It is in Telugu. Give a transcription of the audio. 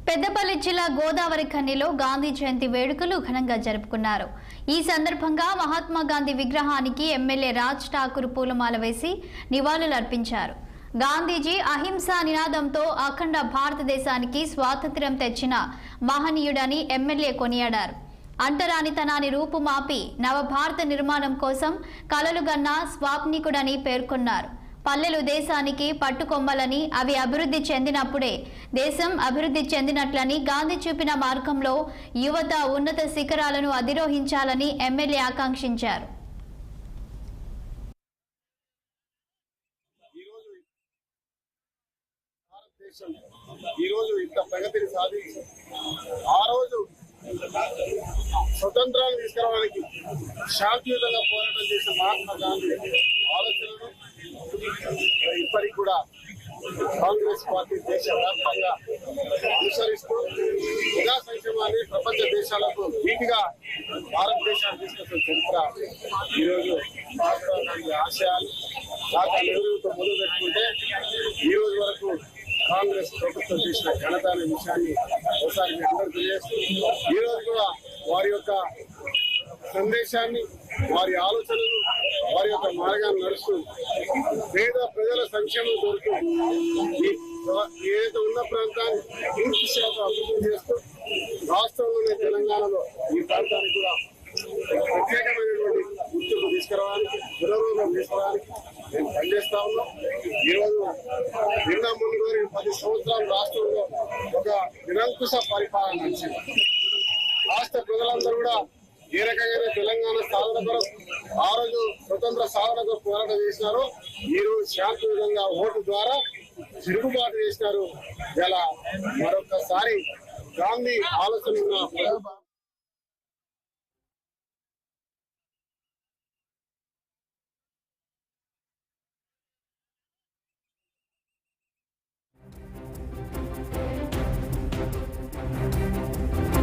పెద్దపల్లి జిల్లా గోదావరి ఖన్నిలో గాంధీ జయంతి వేడుకలు ఘనంగా జరుపుకున్నారు. ఈ సందర్భంగా మహాత్మా గాంధీ విగ్రహానికి ఎమ్మెల్యే రాజ్ ఠాకూర్ పూలమాల వేసి నివాళులర్పించారు. గాంధీజీ అహింసా నినాదంతో అఖండ భారతదేశానికి స్వాతంత్ర్యం తెచ్చిన మహనీయుడని ఎమ్మెల్యే కొనియాడారు. అంటరానితనాన్ని రూపుమాపి నవభారత నిర్మాణం కోసం కలలుగన్న స్వాప్నికుడని పేర్కొన్నారు. పల్లెలు దేశానికి పట్టుకొమ్మలని, అవి అభివృద్ధి చెందినప్పుడే దేశం అభివృద్ధి చెందినట్లని, గాంధీ చూపిన మార్గంలో యువత ఉన్నత శిఖరాలను అధిరోహించాలని ఎమ్మెల్యే ఆకాంక్షించారు. స్వతంత్రాన్ని తీసుకురావడానికి శాంతియుతంగా పోరాటం చేసిన మహాత్మా గాంధీ ఆలోచనలు ఇప్పటికి కూడా కాంగ్రెస్ పార్టీ దేశవ్యాప్తంగా అనుసరిస్తూ ప్రజా సంక్షేమాన్ని ప్రపంచ దేశాలకు నీటిగా భారతదేశాన్ని తీసుకొచ్చిన చరిత్ర ఈరోజు మహాత్మా గాంధీ ఆశయాలు దాకా నెహ్రూతో మొదలు పెట్టుకుంటే ఈ రోజు వరకు కాంగ్రెస్ ప్రభుత్వం చేసిన ఘనత అనే విషయాన్ని ఒకసారి మీ అందరూ తెలియజేస్తూ ఈ రోజు కూడా వారి యొక్క సందేశాన్ని, వారి ఆలోచనలు, వారి యొక్క మార్గాన్ని నడుస్తూ పేద ప్రజల సంక్షేమం కోరుతూ ఏదైతే ఉన్న ప్రాంతాన్ని పూర్తి శాతం అభివృద్ధి చేస్తూ రాష్ట్రంలోని తెలంగాణలో ఈ ప్రాంతానికి కూడా ప్రత్యేకమైనటువంటి గుర్తింపు తీసుకురావడానికి, పునరుద్ధరణ తీసుకురావడానికి మేము పనిచేస్తా ఉన్నాం. ఈరోజు నిన్న ముందు 10 సంవత్సరాలు రాష్ట్రంలో ఒక నిరంకుశ పరిపాలన నడిచింది. రాష్ట్ర ప్రజలందరూ కూడా ఏ రకంగా తెలంగాణ సాధన కొరకు ఆ రోజు స్వతంత్ర సాధనకు పోరాటం చేసినారు, ఈ రోజు శాంతియుతంగా ఓటు ద్వారా తిరుగుబాటు చేసినారు. ఇలా మరొకసారి గాంధీ ఆలోచన